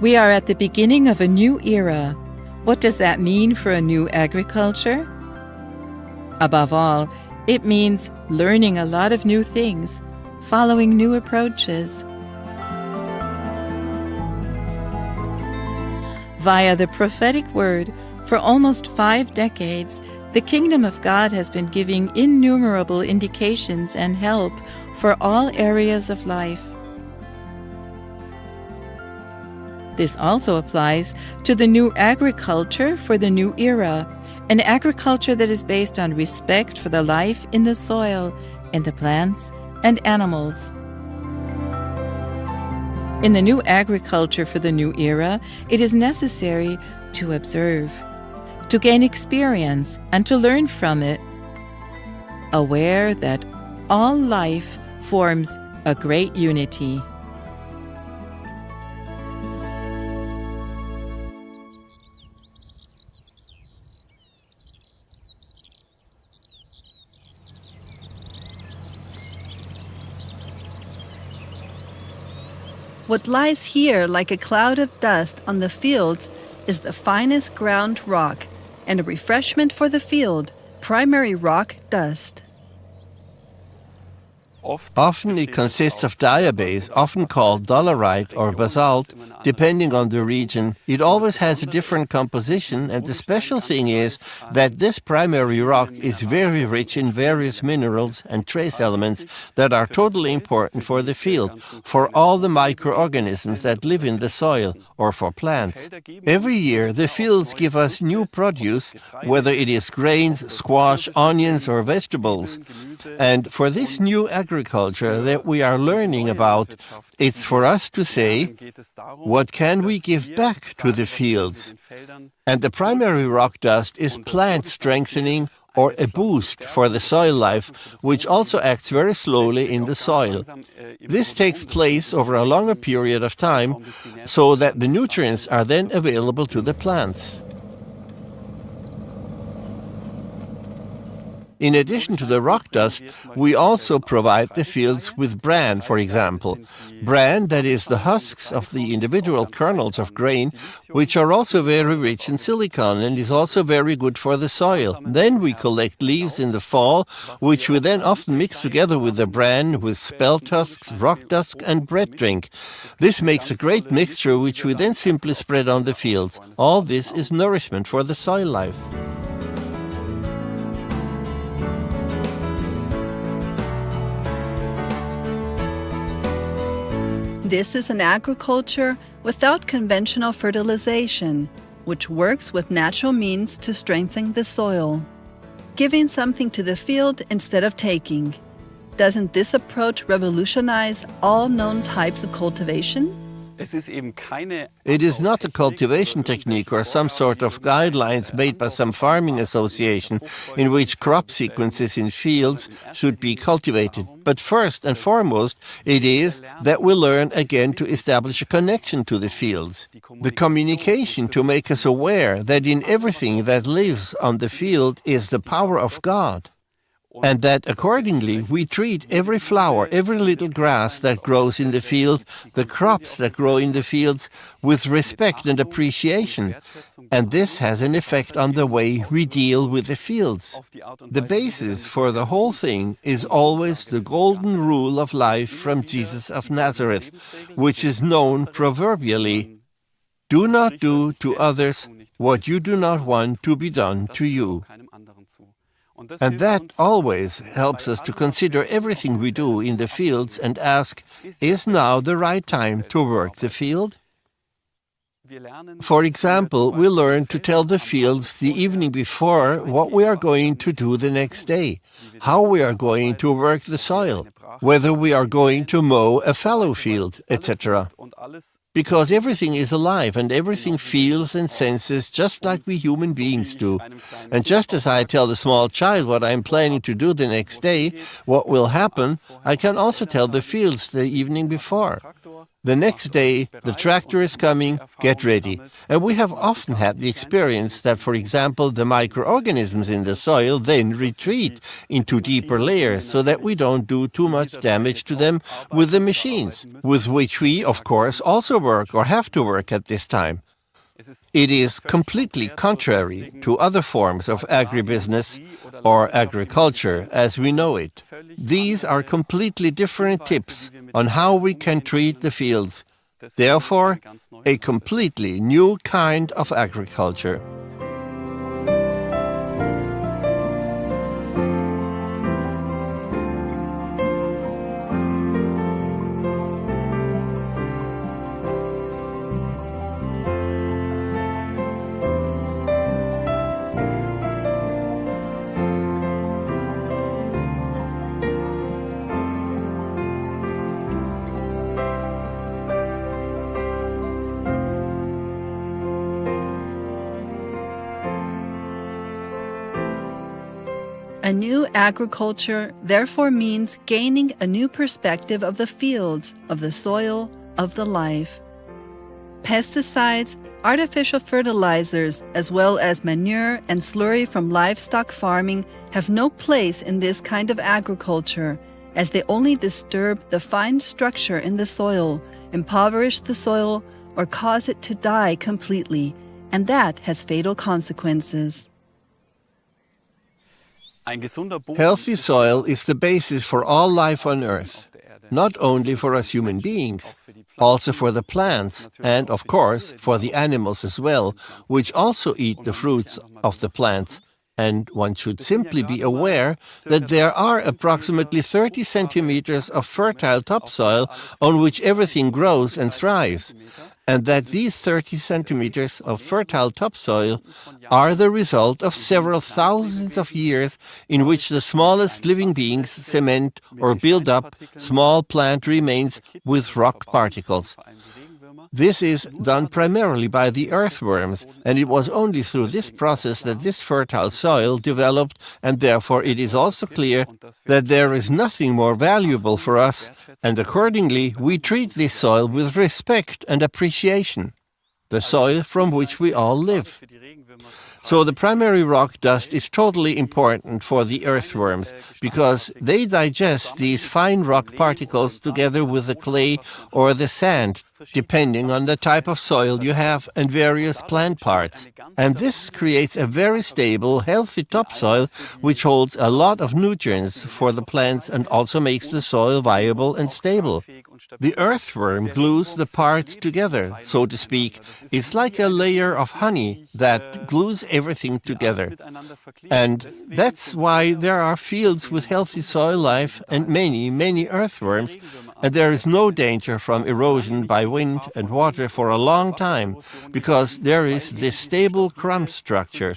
We are at the beginning of a new era. What does that mean for a new agriculture? Above all, it means learning a lot of new things, following new approaches. Via the prophetic word, for almost 5 decades, the kingdom of God has been giving innumerable indications and help for all areas of life. This also applies to the new agriculture for the new era, an agriculture that is based on respect for the life in the soil, in the plants and animals. In the new agriculture for the new era, it is necessary to observe, to gain experience and to learn from it, aware that all life forms a great unity. What lies here like a cloud of dust on the fields is the finest ground rock, and a refreshment for the field, primary rock dust. Often it consists of diabase, often called dolerite or basalt, depending on the region. It always has a different composition, and the special thing is that this primary rock is very rich in various minerals and trace elements that are totally important for the field, for all the microorganisms that live in the soil, or for plants. Every year the fields give us new produce, whether it is grains, squash, onions or vegetables. And for this new agriculture that we are learning about, it's for us to say, what can we give back to the fields? And the primary rock dust is plant strengthening or a boost for the soil life, which also acts very slowly in the soil. This takes place over a longer period of time, so that the nutrients are then available to the plants. In addition to the rock dust, we also provide the fields with bran, for example. Bran, that is the husks of the individual kernels of grain, which are also very rich in silicon and is also very good for the soil. Then we collect leaves in the fall, which we then often mix together with the bran, with spelt husks, rock dust and bread drink. This makes a great mixture which we then simply spread on the fields. All this is nourishment for the soil life. This is an agriculture without conventional fertilization, which works with natural means to strengthen the soil, giving something to the field instead of taking. Doesn't this approach revolutionize all known types of cultivation? It is not a cultivation technique or some sort of guidelines made by some farming association in which crop sequences in fields should be cultivated. But first and foremost, it is that we learn again to establish a connection to the fields. The communication to make us aware that in everything that lives on the field is the power of God. And that accordingly we treat every flower, every little grass that grows in the field, the crops that grow in the fields, with respect and appreciation. And this has an effect on the way we deal with the fields. The basis for the whole thing is always the golden rule of life from Jesus of Nazareth, which is known proverbially: do not do to others what you do not want to be done to you. And that always helps us to consider everything we do in the fields and ask, is now the right time to work the field? For example, we learn to tell the fields the evening before what we are going to do the next day, how we are going to work the soil, whether we are going to mow a fallow field, etc. Because everything is alive and everything feels and senses just like we human beings do. And just as I tell the small child what I am planning to do the next day, what will happen, I can also tell the fields the evening before. The next day, the tractor is coming, get ready. And we have often had the experience that, for example, the microorganisms in the soil then retreat into deeper layers so that we don't do too much damage to them with the machines, with which we, of course, also work or have to work at this time. It is completely contrary to other forms of agribusiness or agriculture as we know it. These are completely different tips on how we can treat the fields. Therefore, a completely new kind of agriculture. A new agriculture therefore means gaining a new perspective of the fields, of the soil, of the life. Pesticides, artificial fertilizers, as well as manure and slurry from livestock farming have no place in this kind of agriculture, as they only disturb the fine structure in the soil, impoverish the soil, or cause it to die completely, and that has fatal consequences. Healthy soil is the basis for all life on Earth, not only for us human beings, also for the plants and, of course, for the animals as well, which also eat the fruits of the plants. And one should simply be aware that there are approximately 30 centimeters of fertile topsoil on which everything grows and thrives, and that these 30 centimeters of fertile topsoil are the result of several thousands of years in which the smallest living beings cement or build up small plant remains with rock particles. This is done primarily by the earthworms, and it was only through this process that this fertile soil developed, and therefore it is also clear that there is nothing more valuable for us, and accordingly we treat this soil with respect and appreciation, the soil from which we all live. So the primary rock dust is totally important for the earthworms because they digest these fine rock particles together with the clay or the sand, depending on the type of soil you have and various plant parts. And this creates a very stable, healthy topsoil which holds a lot of nutrients for the plants and also makes the soil viable and stable. The earthworm glues the parts together, so to speak. It's like a layer of honey that glues everything together. And that's why there are fields with healthy soil life and many, many earthworms, and there is no danger from erosion by wind and water for a long time, because there is this stable crumb structure.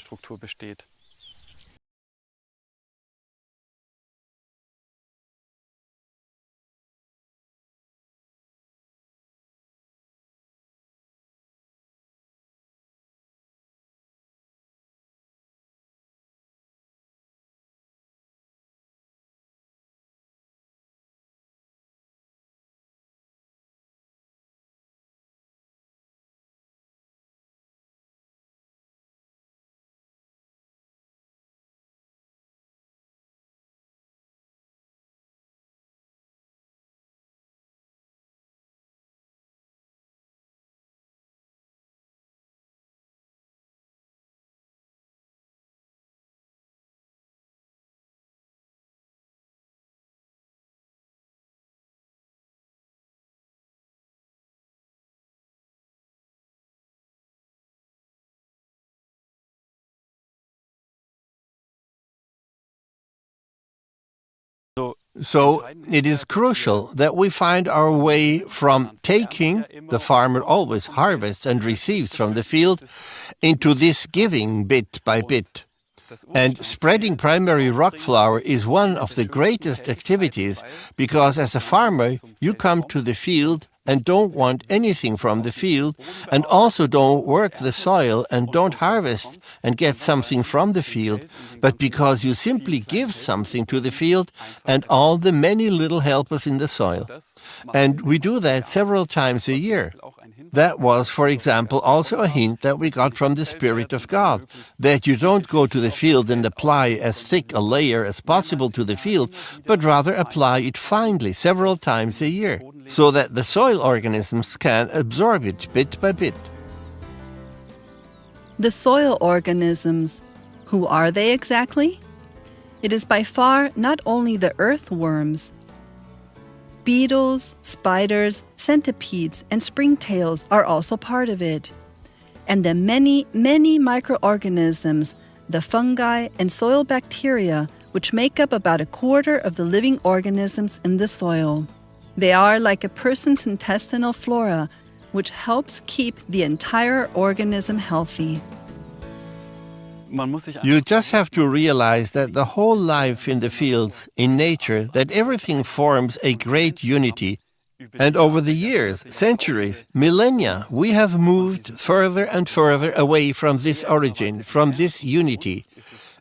So it is crucial that we find our way from taking, the farmer always harvests and receives from the field, into this giving bit by bit. And spreading primary rock flour is one of the greatest activities because as a farmer you come to the field and don't want anything from the field, and also don't work the soil and don't harvest and get something from the field, but because you simply give something to the field and all the many little helpers in the soil. And we do that several times a year. That was, for example, also a hint that we got from the Spirit of God, that you don't go to the field and apply as thick a layer as possible to the field, but rather apply it finely several times a year, so that the soil soil organisms can absorb it bit by bit. The soil organisms, who are they exactly? It is by far not only the earthworms. Beetles, spiders, centipedes, and springtails are also part of it. And the many, many microorganisms, the fungi and soil bacteria, which make up about a quarter of the living organisms in the soil. They are like a person's intestinal flora, which helps keep the entire organism healthy. You just have to realize that the whole life in the fields, in nature, that everything forms a great unity. And over the years, centuries, millennia, we have moved further and further away from this origin, from this unity.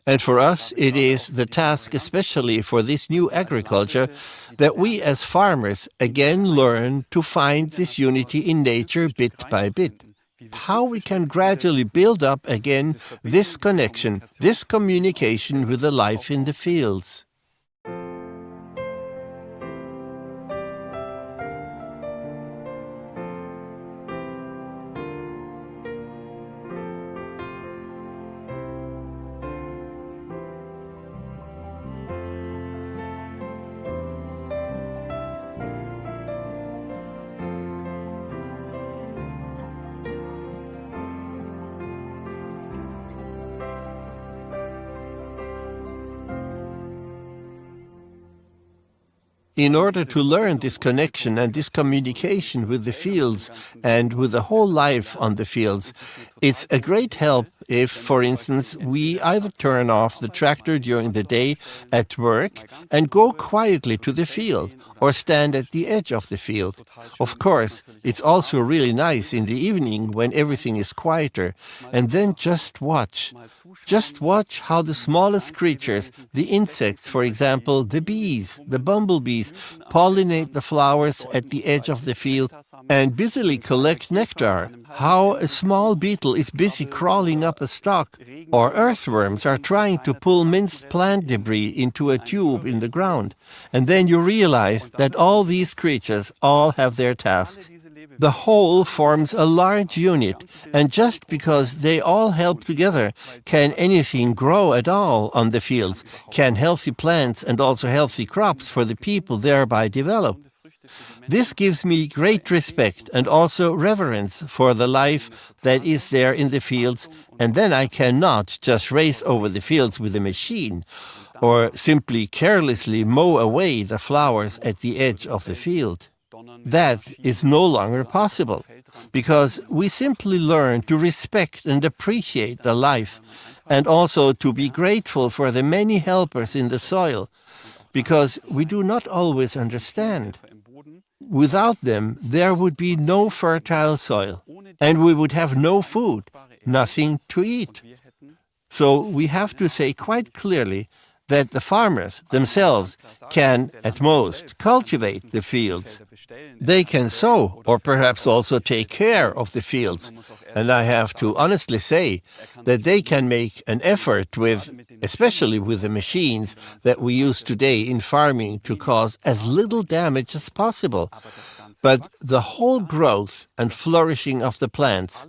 And for us, it is the task, especially for this new agriculture, that we as farmers again learn to find this unity in nature bit by bit. How we can gradually build up again this connection, this communication with the life in the fields. In order to learn this connection and this communication with the fields and with the whole life on the fields, it's a great help if, for instance, we either turn off the tractor during the day at work and go quietly to the field or stand at the edge of the field. Of course, it's also really nice in the evening when everything is quieter, and then just watch. Just watch how the smallest creatures, the insects, for example, the bees, the bumblebees, pollinate the flowers at the edge of the field and busily collect nectar, how a small beetle is busy crawling up a stalk, or earthworms are trying to pull minced plant debris into a tube in the ground. And then you realize that all these creatures all have their tasks. The whole forms a large unit, and just because they all help together, can anything grow at all on the fields, can healthy plants and also healthy crops for the people thereby develop. This gives me great respect and also reverence for the life that is there in the fields, and then I cannot just race over the fields with a machine, or simply carelessly mow away the flowers at the edge of the field. That is no longer possible, because we simply learn to respect and appreciate the life, and also to be grateful for the many helpers in the soil, because we do not always understand. Without them, there would be no fertile soil, and we would have no food, nothing to eat. So we have to say quite clearly that the farmers themselves can, at most, cultivate the fields. They can sow, or perhaps also take care of the fields. And I have to honestly say that they can make an effort especially with the machines that we use today in farming, to cause as little damage as possible. But the whole growth and flourishing of the plants,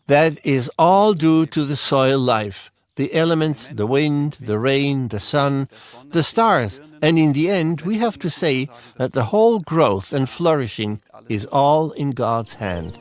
that is all due to the soil life. The elements, the wind, the rain, the sun, the stars, and in the end we have to say that the whole growth and flourishing is all in God's hand.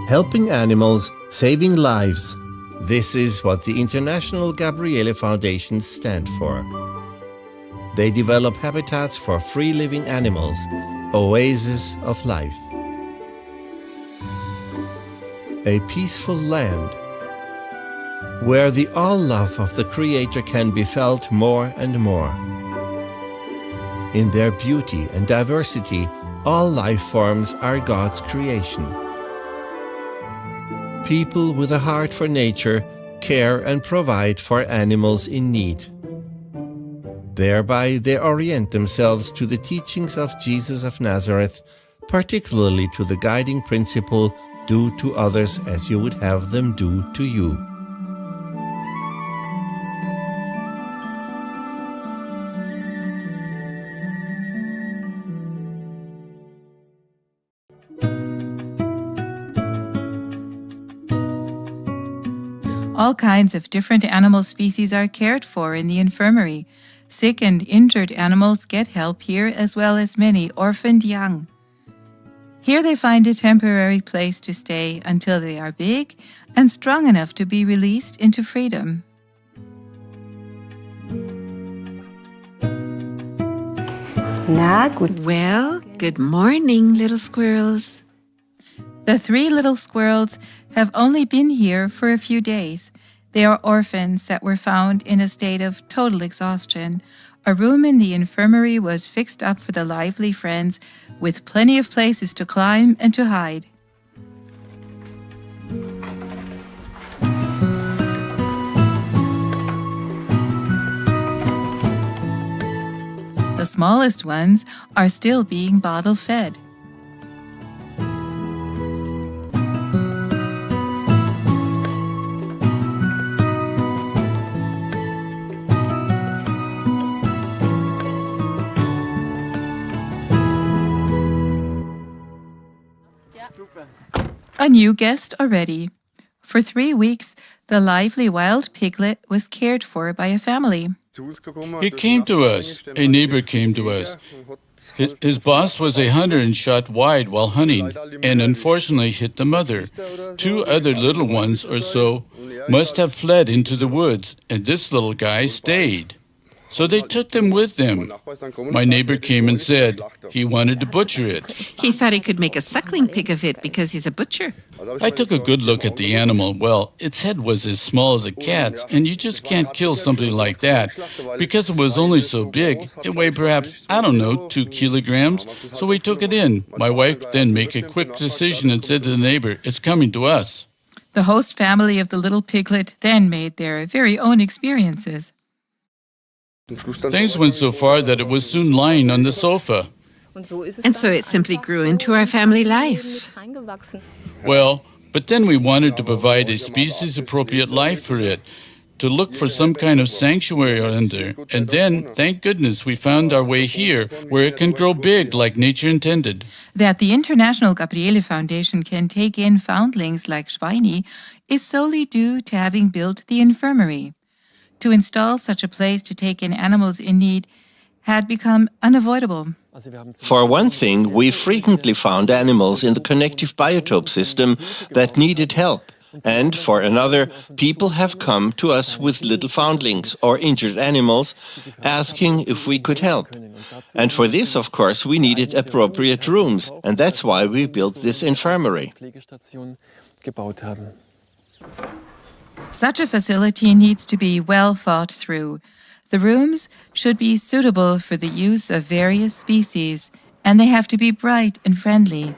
Helping animals, saving lives. This is what the International Gabriele Foundations stand for. They develop habitats for free-living animals, oases of life. A peaceful land where the all-love of the Creator can be felt more and more. In their beauty and diversity, all life forms are God's creation. People with a heart for nature care and provide for animals in need. Thereby, they orient themselves to the teachings of Jesus of Nazareth, particularly to the guiding principle, do to others as you would have them do to you. All kinds of different animal species are cared for in the infirmary. Sick and injured animals get help here, as well as many orphaned young. Here they find a temporary place to stay until they are big and strong enough to be released into freedom. Well, good morning, little squirrels. The 3 little squirrels have only been here for a few days. They are orphans that were found in a state of total exhaustion. A room in the infirmary was fixed up for the lively friends, with plenty of places to climb and to hide. The smallest ones are still being bottle fed. A new guest already. For 3 weeks, the lively wild piglet was cared for by a family. He came to us. A neighbor came to us. His boss was a hunter and shot wide while hunting, and unfortunately hit the mother. 2 other little ones or so must have fled into the woods, and this little guy stayed. So they took them with them. My neighbor came and said he wanted to butcher it. He thought he could make a suckling pig of it because he's a butcher. I took a good look at the animal. Well, its head was as small as a cat's, and you just can't kill something like that. Because it was only so big, it weighed perhaps, 2 kilograms, so we took it in. My wife then made a quick decision and said to the neighbor, it's coming to us. The host family of the little piglet then made their very own experiences. Things went so far that it was soon lying on the sofa. And so it simply grew into our family life. Well, but then we wanted to provide a species-appropriate life for it, to look for some kind of sanctuary under. And then, thank goodness, we found our way here, where it can grow big like nature intended. That the International Gabriele Foundation can take in foundlings like Schweini is solely due to having built the infirmary. To install such a place to take in animals in need had become unavoidable. For one thing, we frequently found animals in the connective biotope system that needed help. And for another, people have come to us with little foundlings or injured animals, asking if we could help. And for this, of course, we needed appropriate rooms, and that's why we built this infirmary. Such a facility needs to be well thought through. The rooms should be suitable for the use of various species, and they have to be bright and friendly.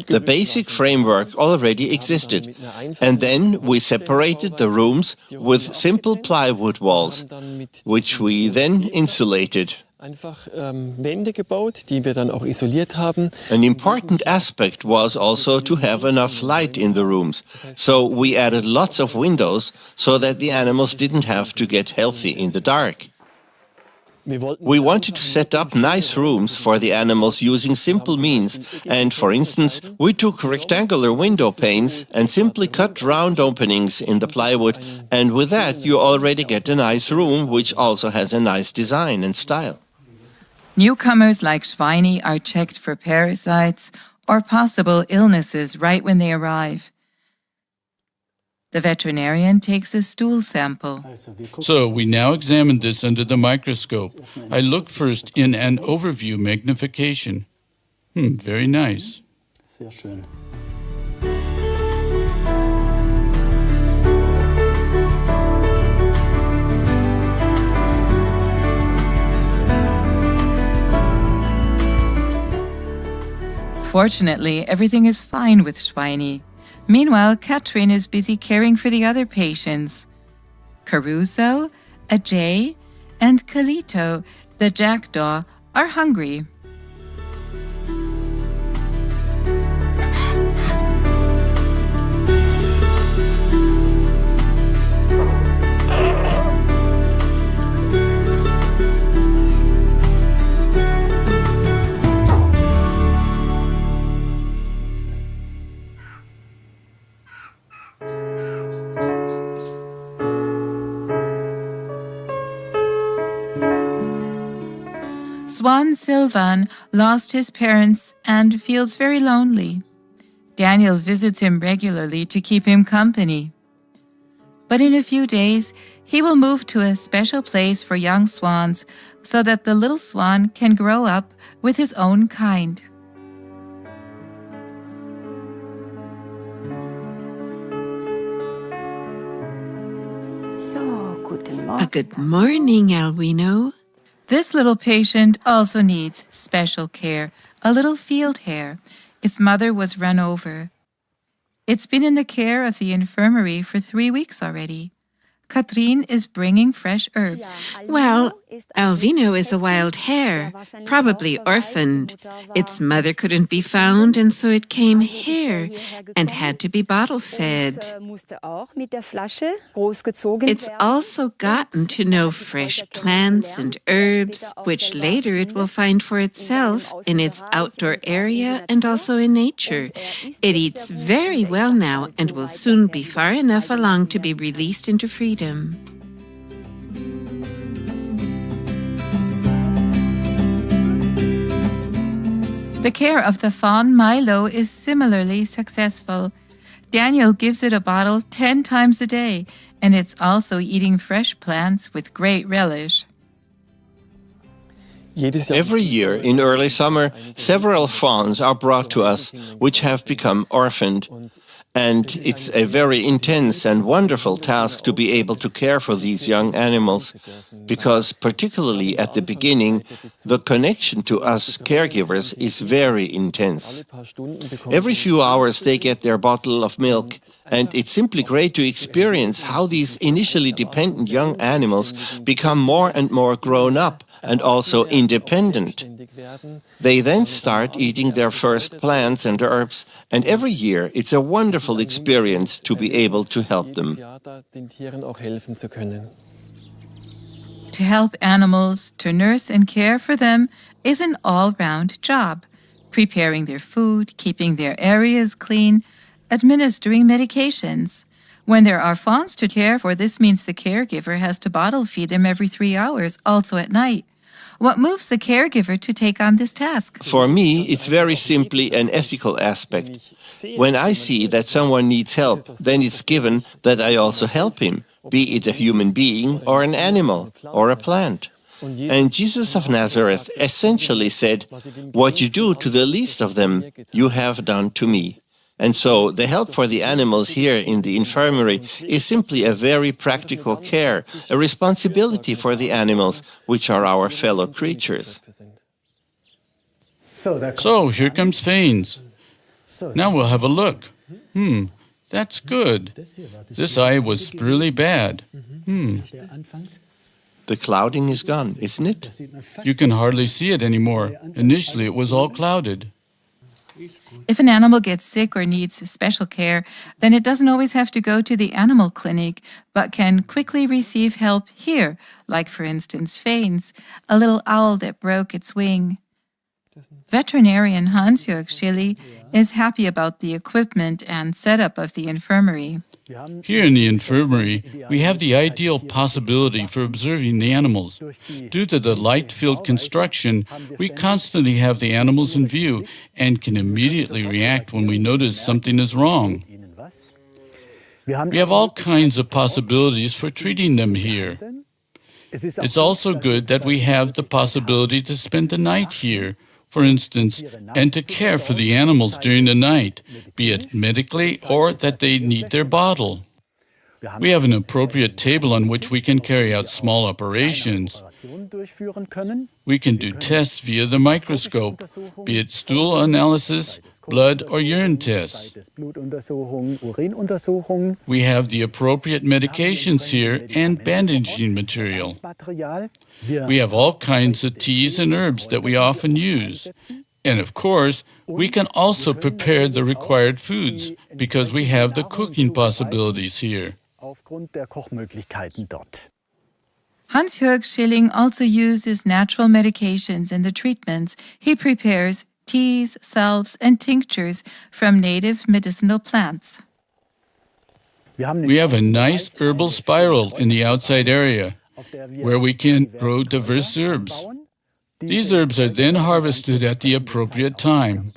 The basic framework already existed, and then we separated the rooms with simple plywood walls, which we then insulated. An important aspect was also to have enough light in the rooms, so we added lots of windows so that the animals didn't have to get healthy in the dark. We wanted to set up nice rooms for the animals using simple means, and for instance, we took rectangular window panes and simply cut round openings in the plywood, and with that you already get a nice room which also has a nice design and style. Newcomers like Schweini are checked for parasites, or possible illnesses right when they arrive. The veterinarian takes a stool sample. So we now examine this under the microscope. I look first in an overview magnification. Very nice. Sehr schön. Fortunately, everything is fine with Schweini. Meanwhile, Katrin is busy caring for the other patients. Caruso, Ajay, and Kalito, the jackdaw, are hungry. Swan Sylvan lost his parents and feels very lonely. Daniel visits him regularly to keep him company. But in a few days, he will move to a special place for young swans so that the little swan can grow up with his own kind. Good morning, Alwino. This little patient also needs special care, a little field hare. Its mother was run over. It's been in the care of the infirmary for 3 weeks already. Katrin is bringing fresh herbs. Well, Alvino is a wild hare, probably orphaned. Its mother couldn't be found, and so it came here and had to be bottle-fed. It's also gotten to know fresh plants and herbs, which later it will find for itself in its outdoor area and also in nature. It eats very well now and will soon be far enough along to be released into freedom. The care of the fawn Milo is similarly successful. Daniel gives it a bottle 10 times a day, and it's also eating fresh plants with great relish. Every year in early summer, several fawns are brought to us which have become orphaned. And it's a very intense and wonderful task to be able to care for these young animals, because particularly at the beginning, the connection to us caregivers is very intense. Every few hours they get their bottle of milk, and it's simply great to experience how these initially dependent young animals become more and more grown up and also independent. They then start eating their first plants and herbs, and every year it's a wonderful experience to be able to help them. To help animals, to nurse and care for them is an all-round job. Preparing their food, keeping their areas clean, administering medications. When there are fawns to care for, this means the caregiver has to bottle feed them every 3 hours, also at night. What moves the caregiver to take on this task? For me, it's very simply an ethical aspect. When I see that someone needs help, then it's given that I also help him, be it a human being or an animal or a plant. And Jesus of Nazareth essentially said, "What you do to the least of them, you have done to me." And so the help for the animals here in the infirmary is simply a very practical care, a responsibility for the animals, which are our fellow creatures. So here comes Fanes. Now we'll have a look. That's good. This eye was really bad. The clouding is gone, isn't it? You can hardly see it anymore. Initially it was all clouded. If an animal gets sick or needs special care, then it doesn't always have to go to the animal clinic, but can quickly receive help here, like for instance Fanes, a little owl that broke its wing. Veterinarian Hans-Jörg Schilly is happy about the equipment and setup of the infirmary. Here in the infirmary, we have the ideal possibility for observing the animals. Due to the light-filled construction, we constantly have the animals in view and can immediately react when we notice something is wrong. We have all kinds of possibilities for treating them here. It's also good that we have the possibility to spend the night here, for instance, and to care for the animals during the night, be it medically or that they need their bottle. We have an appropriate table on which we can carry out small operations. We can do tests via the microscope, be it stool analysis, blood or urine tests. We have the appropriate medications here and bandaging material. We have all kinds of teas and herbs that we often use. And of course, we can also prepare the required foods because we have the cooking possibilities here. Hans-Jörg Schilling also uses natural medications in the treatments. He prepares teas, salves, and tinctures from native medicinal plants. We have a nice herbal spiral in the outside area where we can grow diverse herbs. These herbs are then harvested at the appropriate time.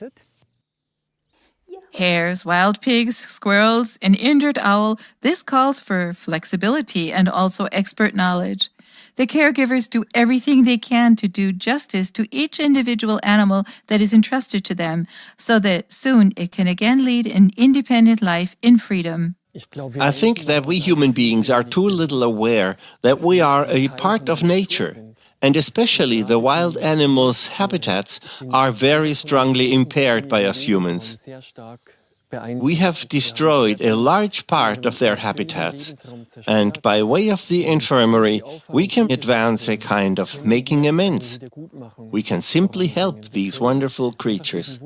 Hares, wild pigs, squirrels, an injured owl, this calls for flexibility and also expert knowledge. The caregivers do everything they can to do justice to each individual animal that is entrusted to them, so that soon it can again lead an independent life in freedom. I think that we human beings are too little aware that we are a part of nature, and especially the wild animals' habitats are very strongly impaired by us humans. We have destroyed a large part of their habitats, and by way of the infirmary, we can advance a kind of making amends. We can simply help these wonderful creatures.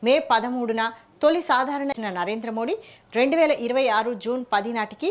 మే 13న తొలి సాధారణ Narendra Modi 2026 June 10 నాటికి